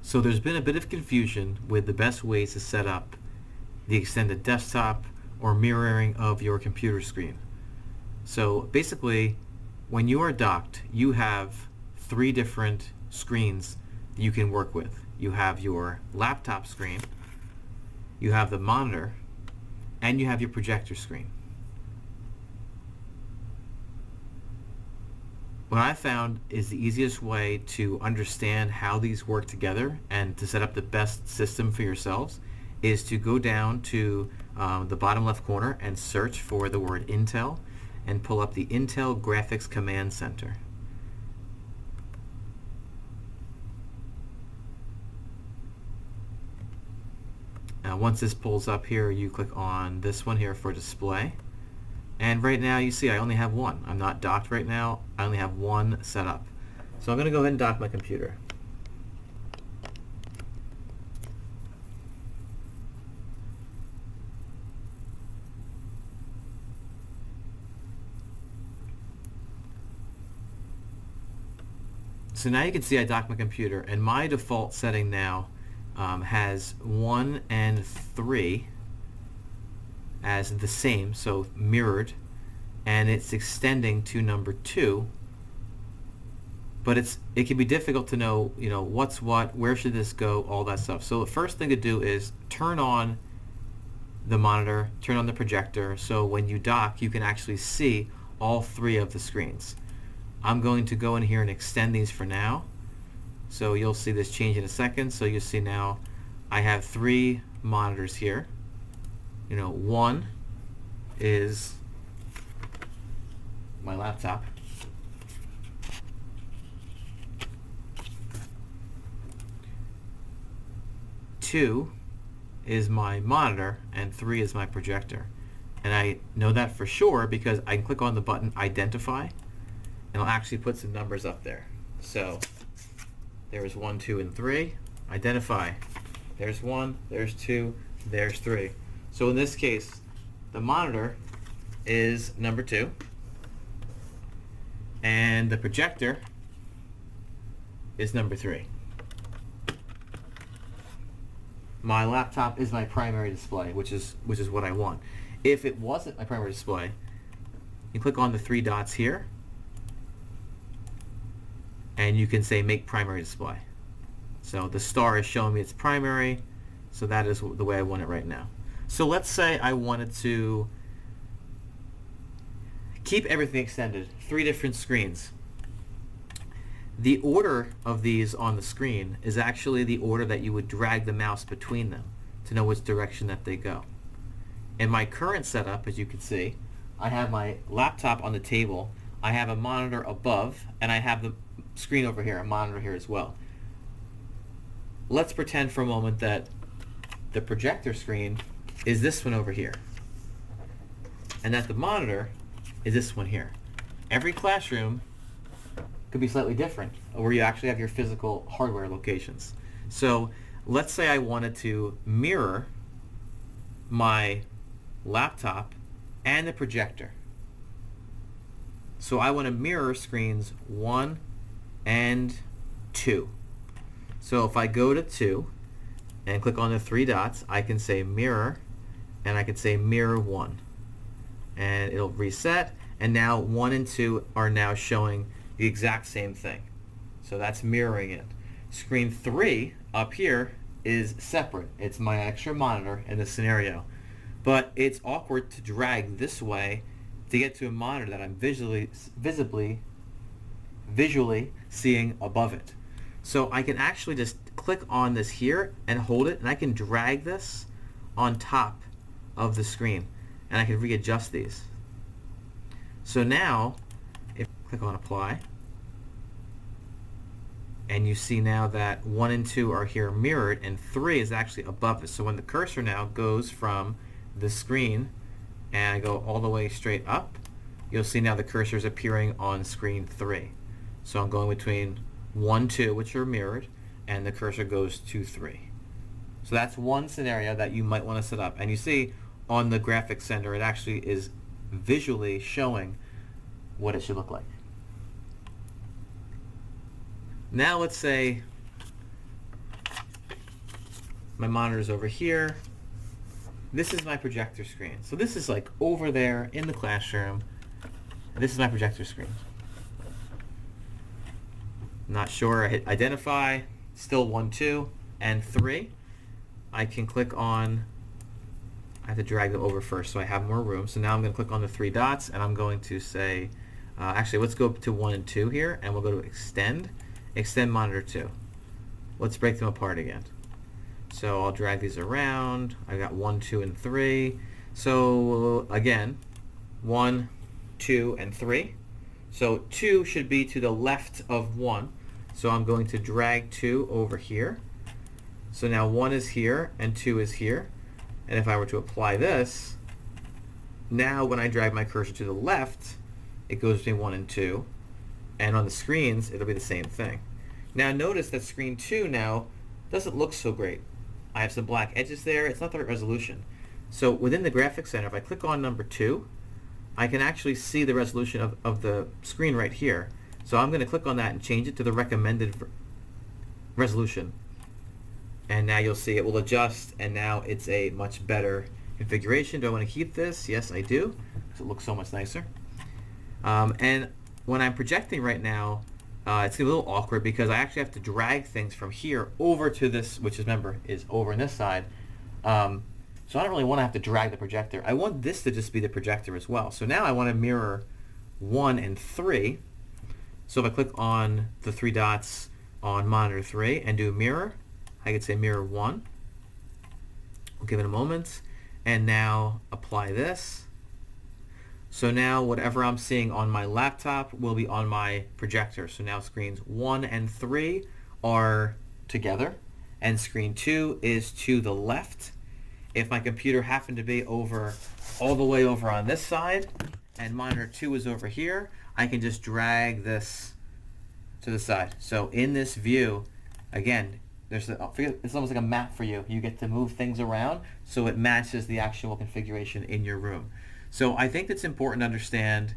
So there's been a bit of confusion with the best ways to set up the extended desktop or mirroring of your computer screen. So basically, when you are docked, you have three different screens that you can work with. You have your laptop screen, you have the monitor, and you have your projector screen. What I found is the easiest way to understand how these work together and to set up the best system for yourselves is to go down to the bottom left corner and search for the word Intel and pull up the Intel Graphics Command Center. Now once this pulls up here, you click on this one here for display. And right now you see I only have one. I'm not docked right now. I only have one set up. So I'm going to go ahead and dock my computer. So now you can see I docked my computer, and my default setting now has 1 and 3 as the same, so mirrored, and it's extending to number 2, but it can be difficult to know, what's what, where should this go, all that stuff. So the first thing to do is turn on the monitor, turn on the projector, so when you dock you can actually see all three of the screens. I'm going to go in here and extend these for now, so you'll see this change in a second. So you'll see now I have three monitors here. One is my laptop. Two is my monitor, and 3 is my projector. And I know that for sure because I can click on the button Identify, and it'll actually put some numbers up there. So there's 1, 2, and 3. Identify. There's 1, there's 2, there's 3. So in this case, the monitor is number 2, and the projector is number 3. My laptop is my primary display, which is what I want. If it wasn't my primary display, you click on the 3 dots here, and you can say Make Primary Display. So the star is showing me it's primary, so that is the way I want it right now. So let's say I wanted to keep everything extended, 3 different screens. The order of these on the screen is actually the order that you would drag the mouse between them to know which direction that they go. In my current setup, as you can see, I have my laptop on the table, I have a monitor above, and I have the screen over here, a monitor here as well. Let's pretend for a moment that the projector screen is this one over here, and that the monitor is this one here. Every classroom could be slightly different, where you actually have your physical hardware locations. So let's say I wanted to mirror my laptop and the projector. So I want to mirror screens 1 and 2. So if I go to 2 and click on the 3 dots, I can say mirror, and I can say mirror 1, and it'll reset, and now 1 and 2 are now showing the exact same thing. So that's mirroring it. Screen 3 up here is separate. It's my extra monitor in this scenario. But it's awkward to drag this way to get to a monitor that I'm visually seeing above it. So I can actually just click on this here and hold it, and I can drag this on top of the screen, and I can readjust these. So now, if I click on Apply, and you see now that 1 and 2 are here mirrored, and 3 is actually above it. So when the cursor now goes from the screen and I go all the way straight up, you'll see now the cursor is appearing on screen 3. So I'm going between 1, 2, which are mirrored, and the cursor goes to 3. So that's one scenario that you might want to set up. And you see on the graphics center, it actually is visually showing what it should look like. Now let's say my monitor's over here. This is my projector screen. So this is like over there in the classroom. And this is my projector screen. Not sure. I hit identify. Still 1, 2, and 3. I can click on, I have to drag them over first so I have more room. So now I'm going to click on the 3 dots and I'm going to say, actually let's go to 1 and 2 here, and we'll go to extend monitor 2. Let's break them apart again. So I'll drag these around. I got 1, 2, and 3. So again, 1, 2, and 3. So 2 should be to the left of 1. So I'm going to drag 2 over here. So now 1 is here and 2 is here. And if I were to apply this, now when I drag my cursor to the left, it goes between 1 and 2. And on the screens, it'll be the same thing. Now notice that screen 2 now doesn't look so great. I have some black edges there. It's not the right resolution. So within the Graphics Center, if I click on number 2, I can actually see the resolution of the screen right here. So I'm going to click on that and change it to the recommended resolution. And now you'll see it will adjust, and now it's a much better configuration. Do I want to keep this? Yes, I do, because it looks so much nicer. And when I'm projecting right now, it's a little awkward because I actually have to drag things from here over to this, which is, remember, is over on this side. So I don't really want to have to drag the projector. I want this to just be the projector as well. So now I want to mirror 1 and 3. So if I click on the 3 dots on monitor 3 and do mirror, I could say mirror 1. We'll give it a moment. And now apply this. So now whatever I'm seeing on my laptop will be on my projector. So now screens 1 and 3 are together, and screen 2 is to the left. If my computer happened to be over all the way over on this side and monitor 2 is over here, I can just drag this to the side. So in this view, again, it's almost like a map for you. You get to move things around so it matches the actual configuration in your room. So I think it's important to understand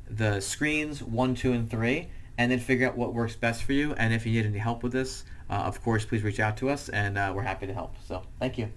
the screens 1, 2, and 3, and then figure out what works best for you. And if you need any help with this, of course, please reach out to us, and we're happy to help. So thank you.